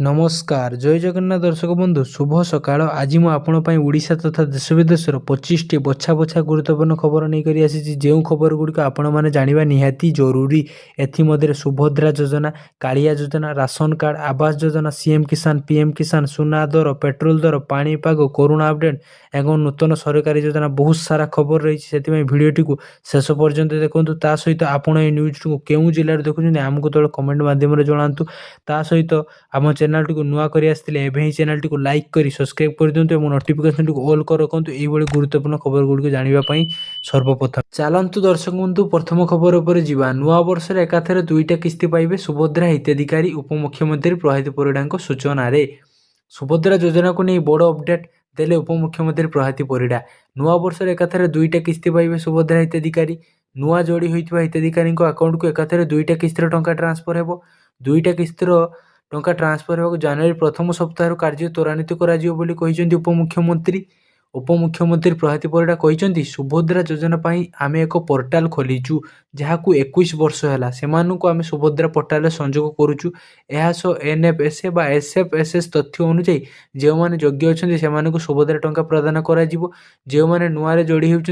नमस्कार जय जगन्नाथ दर्शक बंधु शुभ सकाळ। आज मु आपण पई ओडिशा तथा देश विदेशर 25टी बछा बछा गुरुत्वपूर्ण खबर नहीं करी आसी। जो खबर गुड़िक आपण मैंने जाना निहाती जरूरी। एथि सुभद्रा योजना, कालिया योजना, ration card, Awas Yojana, CM किसान, पीएम किसान, सुना दर, पेट्रोल दर, पाणीपाग, कोरोना अपडेट एवं नूतन सरकारी योजना बहुत सारा खबर रही है। से भिडटी को शेष पर्यंत देखूँ। ता सहित आपण ये न्यूज को केउं जिले देखुं आमको तो कमेंट माध्यम जनातु। ता सहित आम चैनल टी नुआ कर आसते चैनल टी लाइक कर सब्सक्राइब कर दिंतु और नोटिफिकेशन टी ऑल कर रखु। यही गुरुत्वपूर्ण खबर गुड़िक जानापी सर्वप्रथम चलतु दर्शक बंधु प्रथम खबर पर जावा। नुआ वर्ष एकाथरे दुईटा किस्ती पाइबे सुभद्रा हिताधिकारी उपमुख्यमंत्री प्रभात परिड़ा सूचना। सुभद्रा योजना को नहीं बड़ अपडेट देले उपमुख्यमंत्री प्रभात परिड़ा। नुआ वर्ष एकाथरे दुईटा किस्ती पाइबे सुभद्रा हिताधिकारी। नुआ जोड़ी होता हिताधिकारी अकाउंट को एकाथरे दुईटा किस्तिर टंका ट्रांसफर हो। दुईटा किस्तिर टंका ट्रांसफर होगा जनवरी प्रथम सप्ताह कार्य त्वरान्वित कर उपमुख्यमंत्री। उपमुख्यमंत्री प्रभात परिड़ा कहते सुभद्रा योजना आम एक पोर्टाल खोलीचु जहाँ 21 वर्ष है से आम सुभद्रा पोर्टाल संजोग करुचु। यह एनएफएसए बा एसएफएसएस तथ्य अनुଯାयी जो मैंने योग्य अच्छा से सुभद्रा टंका प्रदान कर जो मैंने नुआ जोड़ी होती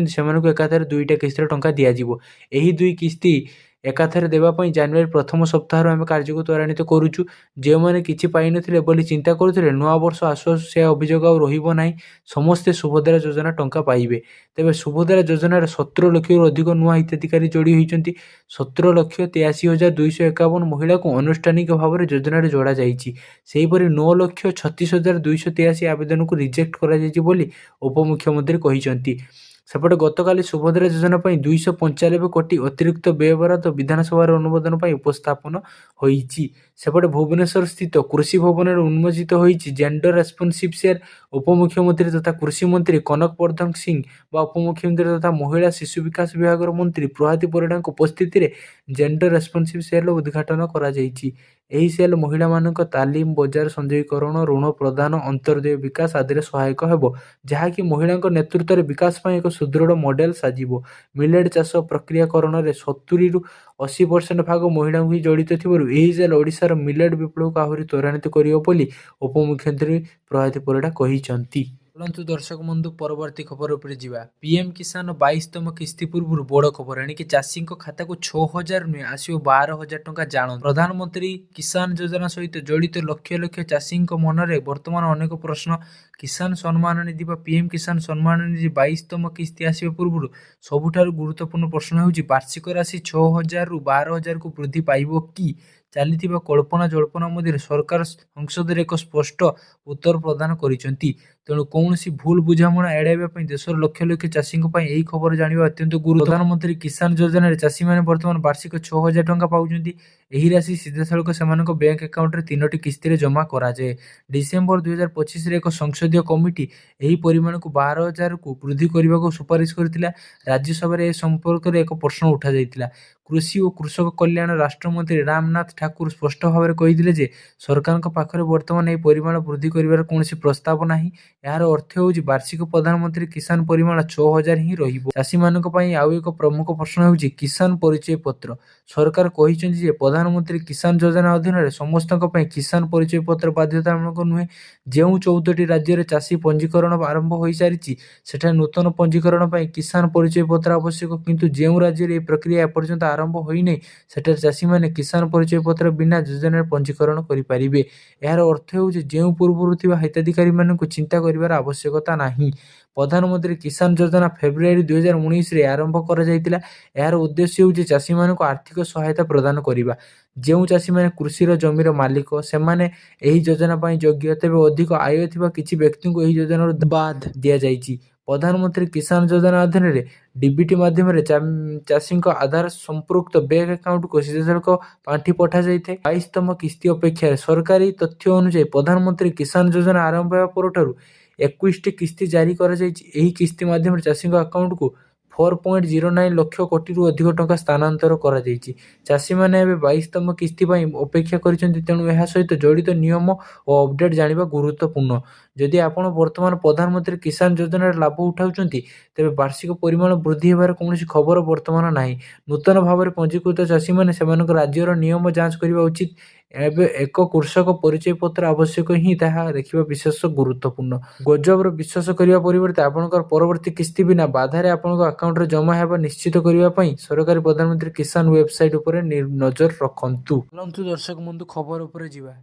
एकाथरे दुईटा किस्तिर टंका दिज्व। यही दुई किस्ती एकाथरे देवाई जनवरी प्रथम सप्ताह आम कार्य को त्वरान्वित करुचु। जो मैंने किसी पाई नथिले चिंता करुले नुआ वर्ष आसु से अभियोग आना समस्ते सुभद्रा योजना टंका पाइबे। तेबे सुभद्रा योजन 17 लाख अधिक नुआ हिताधिकारी जोड़ी होती। 17,83,251 महिला को अनुष्ठानिक भाव में योजन जोड़ा जाइए। 9,36,283 आवेदन को रिजेक्ट कर उपमुख्यमंत्री कहते। सेपटे गतकाली सुभद्रा योजना 295 कोटी अतिरिक्त व्यय बराद विधानसभा अनुमोदन उपस्थापन होईची। सेपटे भुवनेश्वर स्थित कृषि भवन में उन्मोचित होईची जेंडर रेस्पॉन्सिव शेयर। उपमुख्यमंत्री तथा कृषि मंत्री कनक वर्धन सिंह व उपमुख्यमंत्री तथा महिला शिशु विकास विभाग मंत्री प्रभात परिड़ा उपस्थित में जेंडर रेस्पॉन्सिव शेयर उद्घाटन करा जायछि। एही सेल महिला मानक तालीम, बजार संजयीकरण, ऋण प्रदान, अंतर्देय विकास आदि सहायक हेबो, जहाँकि महिला नेतृत्व में विकास एक सुदृढ़ मॉडल साजिबो। मिलेट चाष प्रक्रियाकरण में 70 ରୁ 80% भाग महिला ही जड़ित सेल ओडिशार मिलेट विप्लव को आहरी त्वरान्वित करियो बोली उपमुख्यमंत्री प्रभात परिड़ा कहिसंती। चलतु दर्शक बंधु परवर्ती खबर उपर जावा। पीएम किसान 22तम किस्ती पूर्व बड़ खबर एणिकी चाषी खाता को 6,000 नुहे आसो 12,000 टंका जान। प्रधानमंत्री किसान योजना सहित जड़ित लक्ष लक्ष चाषी मन में बर्तमान अनेक प्रश्न। किसान सम्मान निधि पीएम किसान सम्मान निधि 22तम किस्ती आसवा पूर्व सबुठारु गुरुत्वपूर्ण प्रश्न होउछि वार्षिक राशि 6,000 ରୁ 12,000 को वृद्धि पाइबो कि। चली कल्पना जल्पना मध्य सरकार संसद में एक स्पष्ट उत्तर प्रदान करिसेंती। तेणु कौन सी भूल बुझामणा एड़ाइवाई देशर लक्ष लक्ष चाषी यही खबर जाना अत्यंत गुरुत्व। प्रधानमंत्री किसान योजना चाषी मैंने बर्तमान वार्षिक 6,000 टंका पाउछंती। एही राशि सीधा सड़क से बैंक अकाउंट में 3टी किस्ती जमा कराए। डिसेम्बर 2025 एक संसदीय कमिटी यही परिमाण को 12,000 को वृद्धि करने को सुपारिश करथिला। राज्यसभा ए संपर्क में एक प्रश्न उठा जाइतिला। कृषि और कृषक कल्याण राष्ट्रमंत्री रामनाथ ठाकुर स्पष्ट भाव में कही सरकार पाखरे बर्तमान यह परिमाण वृद्धि कर कौन प्रस्ताव नहीं। यार अर्थ होउछि वार्षिक प्रधानमंत्री किसान परिमाण 6,000 ही रहिबो। चाषी मानक पई आउ एक प्रमुख प्रश्न होउछि किसान परिचय पत्र। सरकार कहिसेंति जे प्रधानमंत्री किसान योजना अधीन रे समस्तक पई किसान परिचय पत्र बाध्यतामूलक नुहे। जो 14टी राज्य में चाषी पंजीकरण आरंभ हो सारी सेठा नूतन पंजीकरण पई किसान परिचय पत्र आवश्यक, किंतु जो राज्य में प्रक्रिया एपर्यंत आरंभ होइनै सेठा चाषी माने किसान परिचय पत्र बिना योजना पंजीकरण करिपारिबे। यार अर्थ होउछि जो पूर्वरु थिबा हिताधिकारी मानकु चिंता करिवार आवश्यकता नाही। प्रधानमंत्री किसान योजना फेब्रुआरी 2019 रे आरंभ करा जायतिला। यार उद्देश्य होउछि चाषी मानकु आर्थिक सहायता प्रदान करिबा। जो चाषी माने कृषिर जमीर मालिक सेमाने एही योजना पई योग्य, तेबे अधिक आय थिबा किछि व्यक्ति को एही योजना बाद दिया जायछि। प्रधानमंत्री किसान योजना अधीन में डीबीटी माध्यम चाषी आधार संपृक्त बैंक अकाउंट को सीधासख पांठि पठा जाए। 22तम किस्ती अपेक्षा सरकारी तथ्य अनुसार प्रधानमंत्री किसान योजना आरंभ होगा पर 21टी किस्ती जारी कर किस्ती माध्यम चाषी अकाउंट को 4.09 लाख कोटी रु अधिक टंका स्थानांतर करा जायछि। चाषी माने एबे 22तम किस्ती पई अपेक्षा करिसेंति। तेणु यह सहित जड़ित नियम और अपडेट जानिबा गुरुत्वपूर्ण। जदि आपण वर्तमान प्रधानमंत्री किसान योजना लाभ उठाउछंती तेबे वार्षिक परिमाण वृद्धि हेबार कौनसी खबर वर्तमान नाही। नूतन भाव में पंजीकृत चाषी माने सेमानक राज्यर नियम जांच करिबा उचित। ଏବେ ଏକ କୃଷକ ପରିଚୟ ପତ୍ର ଆବଶ୍ୟକ ହିଁ ତାହା ଦେଖିବା ବିଶେଷ ଗୁରୁତ୍ୱପୂର୍ଣ୍ଣ। ଗୁଜବର ବିଶ୍ୱାସ କରିବା ପରିବର୍ତ୍ତେ ଆପଣଙ୍କର ପରବର୍ତ୍ତୀ କିସ୍ତି ବିନା ବାଧାରେ ଆପଣଙ୍କ ଆକାଉଣ୍ଟରେ ଜମା ହେବା ନିଶ୍ଚିତ କରିବା ପାଇଁ ସରକାରୀ ପ୍ରଧାନମନ୍ତ୍ରୀ କିଷାନ ୱେବସାଇଟ୍ ଉପରେ ନଜର ରଖନ୍ତୁ। ଚାଲନ୍ତୁ ଦର୍ଶକ ବନ୍ଧୁ ଖବର ଉପରେ ଯିବା।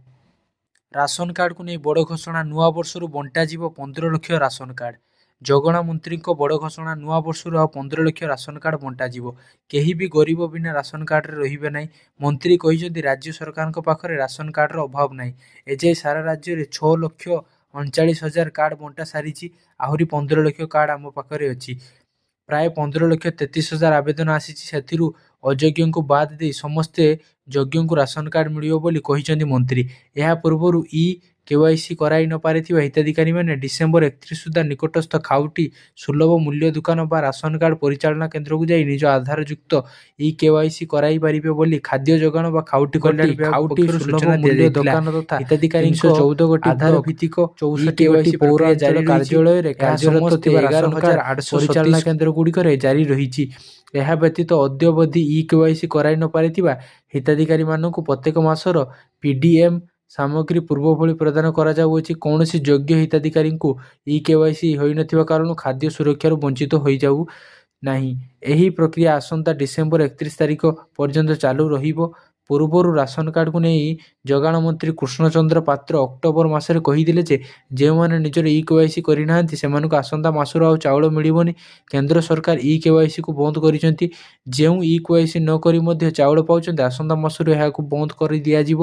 ରାସନ କାର୍ଡକୁ ନେଇ ବଡ଼ ଘୋଷଣା, ନୂଆ ବର୍ଷରୁ ବଣ୍ଟାଯିବ 15 ଲକ୍ଷ ରାସନ କାର୍ଡ। ଯୋଗାଣ ମନ୍ତ୍ରୀଙ୍କ ବଡ଼ ଘୋଷଣା, ନୂଆ ବର୍ଷରୁ ଆଉ 15 ଲକ୍ଷ ରାସନ କାର୍ଡ ବଣ୍ଟାଯିବ। କେହି ବି ଗରିବ ବିନା ରାସନ କାର୍ଡରେ ରହିବେ ନାହିଁ। ମନ୍ତ୍ରୀ କହିଛନ୍ତି ରାଜ୍ୟ ସରକାରଙ୍କ ପାଖରେ ରାସନ କାର୍ଡର ଅଭାବ ନାହିଁ। ଏଯାଏ ସାରା ରାଜ୍ୟରେ 6,39,000 କାର୍ଡ ବଣ୍ଟା ସାରିଛି। ଆହୁରି 15 ଲକ୍ଷ କାର୍ଡ ଆମ ପାଖରେ ଅଛି। ପ୍ରାୟ 15,33,000 ଆବେଦନ ଆସିଛି। ସେଥିରୁ ଅଯୋଗ୍ୟଙ୍କୁ ବାଦ ଦେଇ ସମସ୍ତେ ଯୋଗ୍ୟଙ୍କୁ ରାସନ କାର୍ଡ ମିଳିବ ବୋଲି କହିଛନ୍ତି ମନ୍ତ୍ରୀ। ଏହା ପୂର୍ବରୁ KYC କରାଇ ନ ପାରିଥିବା ହିତାଧିକାରୀମାନେ ଡିସେମ୍ବର 31 ସୁଦ୍ଧା ନିକଟସ୍ଥ ଖାଉଟି ସୁଲଭ ମୂଲ୍ୟ ଦୋକାନ ବା ରାସନ କାର୍ଡ ପରିଚାଳନା କେନ୍ଦ୍ରକୁ ଯାଇ ନିଜ ଆଧାର ଯୁକ୍ତ KYC କରାଇ ପାରିବେ ବୋଲି ଖାଦ୍ୟ ଯୋଗାଣ ବା ଖାଉଟି କଲ୍ୟାଣ ବିଭାଗ ପକ୍ଷରୁ ସୂଚନା ଦିଆଯାଇଥିଲା। ହିତାଧିକାରୀଙ୍କ 14 ଗୋଟି ଆଧାର ଭିତ୍ତିକ 64 ଗୋଟି ପୌରାଞ୍ଚଳ କାର୍ଯ୍ୟାଳୟରେ କାର୍ଯ୍ୟରତ ଥିବା 11,800 ପରିଚାଳନା କେନ୍ଦ୍ର ଗୁଡ଼ିକରେ ଜାରି ରହିଛି। ଏହା ବ୍ୟତୀତ ଅଦ୍ୟବଧି KYC କରାଇ ନ ପାରିଥିବା ହିତାଧିକାରୀମାନଙ୍କୁ ପ୍ରତ୍ୟେକ ମାସର PDM ସାମଗ୍ରୀ ପୂର୍ବ ଭଳି ପ୍ରଦାନ କରାଯାଉଅଛି। କୌଣସି ଯୋଗ୍ୟ ହିତାଧିକାରୀଙ୍କୁ KYC ହୋଇନଥିବା କାରଣରୁ ଖାଦ୍ୟ ସୁରକ୍ଷାରୁ ବଞ୍ଚିତ ହୋଇଯାଉ ନାହିଁ। ଏହି ପ୍ରକ୍ରିୟା ଆସନ୍ତା ଡିସେମ୍ବର 31 ତାରିଖ ପର୍ଯ୍ୟନ୍ତ ଚାଲୁ ରହିବ। ପୂର୍ବରୁ ରାସନ କାର୍ଡକୁ ନେଇ ଯୋଗାଣ ମନ୍ତ୍ରୀ କୃଷ୍ଣଚନ୍ଦ୍ର ପାତ୍ର ଅକ୍ଟୋବର ମାସରେ କହିଥିଲେ ଯେ ଯେଉଁମାନେ ନିଜର KYC କରିନାହାନ୍ତି ସେମାନଙ୍କୁ ଆସନ୍ତା ମାସରୁ ଆଉ ଚାଉଳ ମିଳିବନି। କେନ୍ଦ୍ର ସରକାର KYCକୁ ବନ୍ଦ କରିଛନ୍ତି। ଯେଉଁ KYC ନ କରି ମଧ୍ୟ ଚାଉଳ ପାଉଛନ୍ତି ଆସନ୍ତା ମାସରୁ ଏହାକୁ ବନ୍ଦ କରି ଦିଆଯିବ।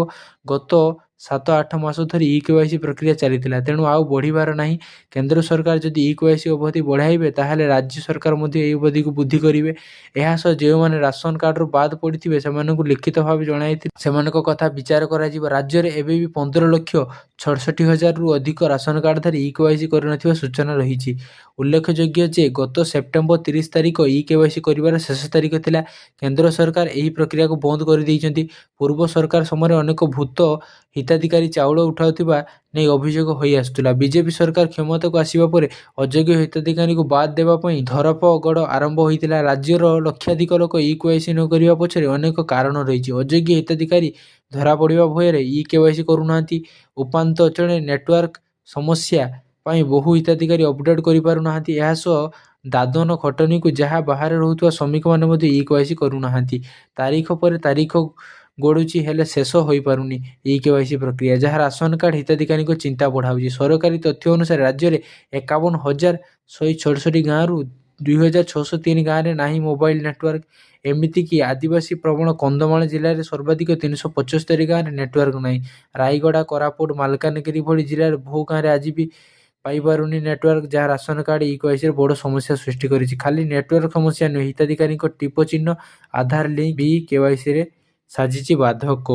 ଗତ 7-8 ମାସ ଧରି KYC ପ୍ରକ୍ରିୟା ଚାଲିଥିଲା, ତେଣୁ ଆଉ ବଢ଼ିବାର ନାହିଁ। କେନ୍ଦ୍ର ସରକାର ଯଦି KYC ଅବଧି ବଢ଼ାଇବେ ତାହେଲେ ରାଜ୍ୟ ସରକାର ମଧ୍ୟ ଏହି ଅବଧିକୁ ବୃଦ୍ଧି କରିବେ। ଏହା ସହ ଯେଉଁମାନେ ରାସନ କାର୍ଡରୁ ବାଦ ପଡ଼ିଥିବେ ସେମାନଙ୍କୁ ଲିଖିତ ଭାବେ ଜଣାଇଥିଲେ ସେମାନଙ୍କ କଥା ବିଚାର କରାଯିବ। ରାଜ୍ୟରେ ଏବେ ବି 15,66,000ରୁ ଅଧିକ ରାସନ କାର୍ଡଧାରୀ KYC କରିନଥିବା ସୂଚନା ରହିଛି। ଉଲ୍ଲେଖଯୋଗ୍ୟ ଯେ ଗତ ସେପ୍ଟେମ୍ବର 30 ତାରିଖ KYC କରିବାର ଶେଷ ତାରିଖ ଥିଲା। କେନ୍ଦ୍ର ସରକାର ଏହି ପ୍ରକ୍ରିୟାକୁ ବନ୍ଦ କରିଦେଇଛନ୍ତି। ପୂର୍ବ ସରକାର ସମୟରେ ଅନେକ ଭୂତ ହିତାଧିକାରୀ ଚାଉଳ ଉଠାଉଥିବା ନେଇ ଅଭିଯୋଗ ହୋଇ ଆସୁଥିଲା। ବିଜେପି ସରକାର କ୍ଷମତାକୁ ଆସିବା ପରେ ଅଯୋଗ୍ୟ ହିତାଧିକାରୀଙ୍କୁ ବାଦ ଦେବା ପାଇଁ ଧରପଗଡ଼ ଆରମ୍ଭ ହୋଇଥିଲା। ରାଜ୍ୟର ଲକ୍ଷାଧିକ ଲୋକ KYC ନ କରିବା ପଛରେ ଅନେକ କାରଣ ରହିଛି। ଅଯୋଗ୍ୟ ହିତାଧିକାରୀ ଧରାପଡ଼ିବା ଭୟରେ KYC କରୁନାହାନ୍ତି। ଉପାନ୍ତ ଅଞ୍ଚଳରେ ନେଟୱାର୍କ ସମସ୍ୟା ପାଇଁ ବହୁ ହିତାଧିକାରୀ ଅପଡେଟ୍ କରିପାରୁନାହାନ୍ତି। ଏହା ସହ ଦାଦନ ଖଟଣିକୁ ଯାହା ବାହାରେ ରହୁଥିବା ଶ୍ରମିକମାନେ ମଧ୍ୟ KYC କରୁନାହାନ୍ତି। ତାରିଖ ପରେ ତାରିଖ ଗଡ଼ୁଛି ହେଲେ ଶେଷ ହୋଇପାରୁନି KYC ପ୍ରକ୍ରିୟା, ଯାହା ରାସନ କାର୍ଡ ହିତାଧିକାରୀଙ୍କ ଚିନ୍ତା ବଢ଼ାଉଛି। ସରକାରୀ ତଥ୍ୟ ଅନୁସାରେ ରାଜ୍ୟରେ 51,167 ଗାଁରୁ 2,603 ଗାଁରେ ନାହିଁ ମୋବାଇଲ ନେଟୱାର୍କ। ଏମିତିକି ଆଦିବାସୀ ପ୍ରବଣ କନ୍ଧମାଳ ଜିଲ୍ଲାରେ ସର୍ବାଧିକ 375 ଗାଁରେ ନେଟୱାର୍କ ନାହିଁ। ରାୟଗଡ଼ା, କୋରାପୁଟ, ମାଲକାନଗିରି ଭଳି ଜିଲ୍ଲାର ବହୁ ଗାଁରେ ଆଜି ବି ପାଇପାରୁନି ନେଟୱାର୍କ, ଯାହା ରାସନ କାର୍ଡ KYCରେ ବଡ଼ ସମସ୍ୟା ସୃଷ୍ଟି କରିଛି। ଖାଲି ନେଟୱାର୍କ ସମସ୍ୟା ନୁହେଁ, ହିତାଧିକାରୀଙ୍କ ଟିପ ଚିହ୍ନ, ଆଧାର ଲିଙ୍କ ବି KYCରେ ସାଜିଛି ବାଧକ।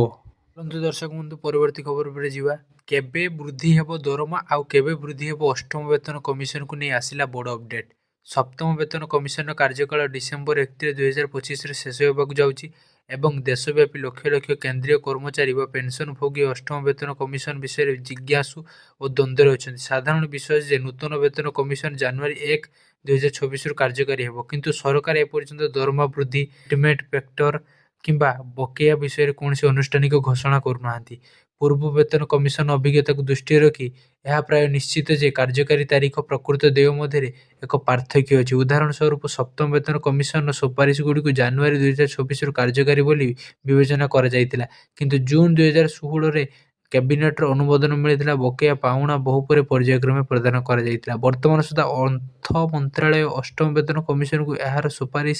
ଦର୍ଶକ ବନ୍ଧୁ ପରବର୍ତ୍ତୀ ଖବର ଉପରେ ଯିବା। କେବେ ବୃଦ୍ଧି ହେବ ଦରମା ଆଉ କେବେ ବୃଦ୍ଧି ହେବ ଅଷ୍ଟମ ବେତନ କମିଶନକୁ ନେଇ ଆସିଲା ବଡ଼ ଅପଡେଟ୍। ସପ୍ତମ ବେତନ କମିଶନର କାର୍ଯ୍ୟକାଳ ଡିସେମ୍ବର 31, 2025ରେ ଶେଷ ହେବାକୁ ଯାଉଛି ଏବଂ ଦେଶବ୍ୟାପୀ ଲକ୍ଷ ଲକ୍ଷ କେନ୍ଦ୍ରୀୟ କର୍ମଚାରୀ ବା ପେନସନ ଭୋଗୀ ଅଷ୍ଟମ ବେତନ କମିଶନ ବିଷୟରେ ଜିଜ୍ଞାସୁ ଓ ଦ୍ୱନ୍ଦ୍ୱରେ ଅଛନ୍ତି। ସାଧାରଣ ବିଶ୍ୱାସ ଯେ ନୂତନ ବେତନ କମିଶନ ଜାନୁଆରୀ 1, 2026ରୁ କାର୍ଯ୍ୟକାରୀ ହେବ, କିନ୍ତୁ ସରକାର ଏପର୍ଯ୍ୟନ୍ତ ଦରମା ବୃଦ୍ଧି, ଇଣ୍ଟିମେଟ୍ ଫ୍ୟାକ୍ଟର କିମ୍ବା ବକେୟା ବିଷୟରେ କୌଣସି ଆନୁଷ୍ଠାନିକ ଘୋଷଣା କରୁନାହାନ୍ତି। ପୂର୍ବ ବେତନ କମିଶନ ଅଭିଜ୍ଞତାକୁ ଦୃଷ୍ଟିରେ ରଖି ଏହା ପ୍ରାୟ ନିଶ୍ଚିତ ଯେ କାର୍ଯ୍ୟକାରୀ ତାରିଖ ପ୍ରକୃତ ଦେୟ ମଧ୍ୟରେ ଏକ ପାର୍ଥକ୍ୟ ଅଛି। ଉଦାହରଣ ସ୍ୱରୂପ ସପ୍ତମ ବେତନ କମିଶନର ସୁପାରିଶଗୁଡ଼ିକୁ ଜାନୁଆରୀ 2026ରୁ କାର୍ଯ୍ୟକାରୀ ବୋଲି ବିବେଚନା କରାଯାଇଥିଲା, କିନ୍ତୁ ଜୁନ 2016ରେ କ୍ୟାବିନେଟର ଅନୁମୋଦନ ମିଳିଥିଲା। ବକେୟା ପାଉଣା ବହୁ ପରେ ପର୍ଯ୍ୟାୟକ୍ରମେ ପ୍ରଦାନ କରାଯାଇଥିଲା। ବର୍ତ୍ତମାନ ସୁଦ୍ଧା ଅର୍ଥ ମନ୍ତ୍ରାଳୟ ଅଷ୍ଟମ ବେତନ କମିଶନକୁ ଏହାର ସୁପାରିଶ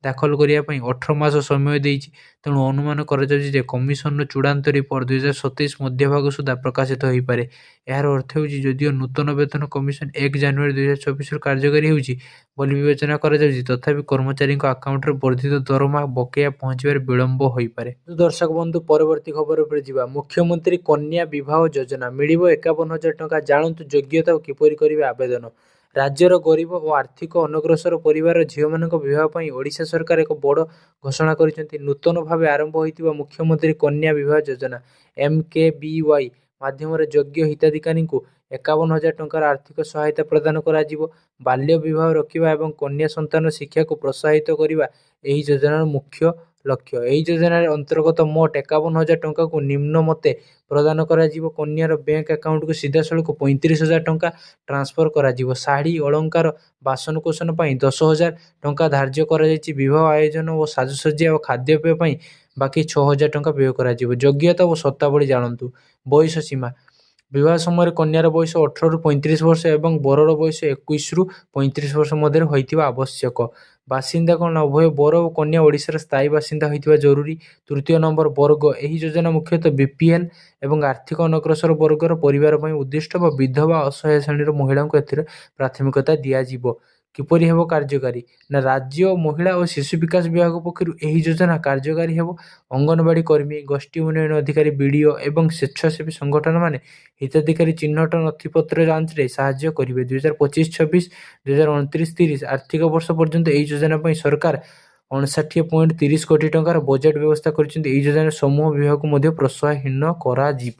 ଦାଖଲ କରିବା ପାଇଁ 18 ମାସ ସମୟ ଦେଇଛି। ତେଣୁ ଅନୁମାନ କରାଯାଉଛି ଯେ କମିଶନର ଚୂଡ଼ାନ୍ତ ରିପୋର୍ଟ 2027 ମଧ୍ୟଭାଗ ସୁଦ୍ଧା ପ୍ରକାଶିତ ହୋଇପାରେ। ଏହାର ଅର୍ଥ ହେଉଛି ଯଦିଓ ନୂତନ ବେତନ କମିଶନ 1 ଜାନୁଆରୀ 2026ରୁ କାର୍ଯ୍ୟକାରୀ ହେଉଛି ବୋଲି ବିବେଚନା କରାଯାଉଛି, ତଥାପି କର୍ମଚାରୀଙ୍କ ଆକାଉଣ୍ଟରେ ବର୍ଦ୍ଧିତ ଦରମା ବକେୟା ପହଞ୍ଚିବାରେ ବିଳମ୍ବ ହୋଇପାରେ। ଦର୍ଶକ ବନ୍ଧୁ ପରବର୍ତ୍ତୀ ଖବର ଉପରେ ଯିବା। ମୁଖ୍ୟମନ୍ତ୍ରୀ କନ୍ୟା ବିବାହ ଯୋଜନା ମିଳିବ 51,000 ଟଙ୍କା। ଜାଣନ୍ତୁ ଯୋଗ୍ୟତା ଓ କିପରି କରିବେ ଆବେଦନ। ରାଜ୍ୟର ଗରିବ ଓ ଆର୍ଥିକ ଅନଗ୍ରସର ପରିବାରର ଝିଅମାନଙ୍କ ବିବାହ ପାଇଁ ଓଡ଼ିଶା ସରକାର ଏକ ବଡ଼ ଘୋଷଣା କରିଛନ୍ତି। ନୂତନ ଭାବେ ଆରମ୍ଭ ହୋଇଥିବା ମୁଖ୍ୟମନ୍ତ୍ରୀ କନ୍ୟା ବିବାହ ଯୋଜନା MKBY ମାଧ୍ୟମରେ ଯୋଗ୍ୟ ହିତାଧିକାରୀଙ୍କୁ 51,000 ଟଙ୍କାର ଆର୍ଥିକ ସହାୟତା ପ୍ରଦାନ କରାଯିବ। ବାଲ୍ୟ ବିବାହ ରୋକିବା ଏବଂ କନ୍ୟା ସନ୍ତାନ ଶିକ୍ଷାକୁ ପ୍ରୋତ୍ସାହିତ କରିବା ଏହି ଯୋଜନାର ମୁଖ୍ୟ ଲକ୍ଷ। ଏହି ଯୋଜନାରେ ଅନ୍ତର୍ଗତ ମୋଟ 51,000 ଟଙ୍କାକୁ ନିମ୍ନ ମତେ ପ୍ରଦାନ କରାଯିବ। କନ୍ୟାର ବ୍ୟାଙ୍କ ଆକାଉଣ୍ଟକୁ ସିଧାସଳଖ 35,000 ଟଙ୍କା ଟ୍ରାନ୍ସଫର କରାଯିବ। ଶାଢ଼ୀ, ଅଳଙ୍କାର, ବାସନକୁସନ ପାଇଁ 10,000 ଟଙ୍କା ଧାର୍ଯ୍ୟ କରାଯାଇଛି। ବିବାହ ଆୟୋଜନ ଓ ସାଜସଜ୍ଜା ଓ ଖାଦ୍ୟପେୟ ପାଇଁ ବାକି 6,000 ଟଙ୍କା ବ୍ୟୟ କରାଯିବ। ଯୋଗ୍ୟତା ଓ ସର୍ତ୍ତାବଳୀ ଜାଣନ୍ତୁ। ବୟସ ସୀମା। ବିବାହ ସମୟରେ କନ୍ୟାର ବୟସ 18ରୁ 35 ବର୍ଷ ଏବଂ ବରର ବୟସ 21ରୁ 35 ବର୍ଷ ମଧ୍ୟରେ ହୋଇଥିବା ଆବଶ୍ୟକ। ବାସିନ୍ଦା କ'ଣ? ଉଭୟ ବର ଓ କନ୍ୟା ଓଡ଼ିଶାର ସ୍ଥାୟୀ ବାସିନ୍ଦା ହୋଇଥିବା ଜରୁରୀ। ତୃତୀୟ ନମ୍ବର, ବର୍ଗ। ଏହି ଯୋଜନା ମୁଖ୍ୟତଃ ବିପିଏଲ୍ ଏବଂ ଆର୍ଥିକ ଅନଗ୍ରସର ବର୍ଗର ପରିବାର ପାଇଁ ଉଦ୍ଦିଷ୍ଟ ବା ବିଧବା ଅସହାୟ ଶ୍ରେଣୀର ମହିଳାଙ୍କୁ ଏଥିରେ ପ୍ରାଥମିକତା ଦିଆଯିବ। କିପରି ହେବ କାର୍ଯ୍ୟକାରୀ? ନା ରାଜ୍ୟ ମହିଳା ଓ ଶିଶୁ ବିକାଶ ବିଭାଗ ପକ୍ଷରୁ ଏହି ଯୋଜନା କାର୍ଯ୍ୟକାରୀ ହେବ। ଅଙ୍ଗନବାଡ଼ି କର୍ମୀ, ଗୋଷ୍ଠୀ ଉନ୍ନୟନ ଅଧିକାରୀ, ବିଡ଼ିଓ ଏବଂ ସ୍ୱେଚ୍ଛାସେବୀ ସଂଗଠନମାନେ ହିତାଧିକାରୀ ଚିହ୍ନଟ ନଥିପତ୍ର ଯାଞ୍ଚରେ ସାହାଯ୍ୟ କରିବେ। 2025-26, 2029-30 ଆର୍ଥିକ ବର୍ଷ ପର୍ଯ୍ୟନ୍ତ ଏହି ଯୋଜନା ପାଇଁ ସରକାର 59.30 କୋଟି ଟଙ୍କାର ବଜେଟ୍ ବ୍ୟବସ୍ଥା କରିଛନ୍ତି। ଏହି ଯୋଜନାରେ ସମୂହ ବିବାହକୁ ମଧ୍ୟ ପ୍ରୋତ୍ସାହନ କରାଯିବ।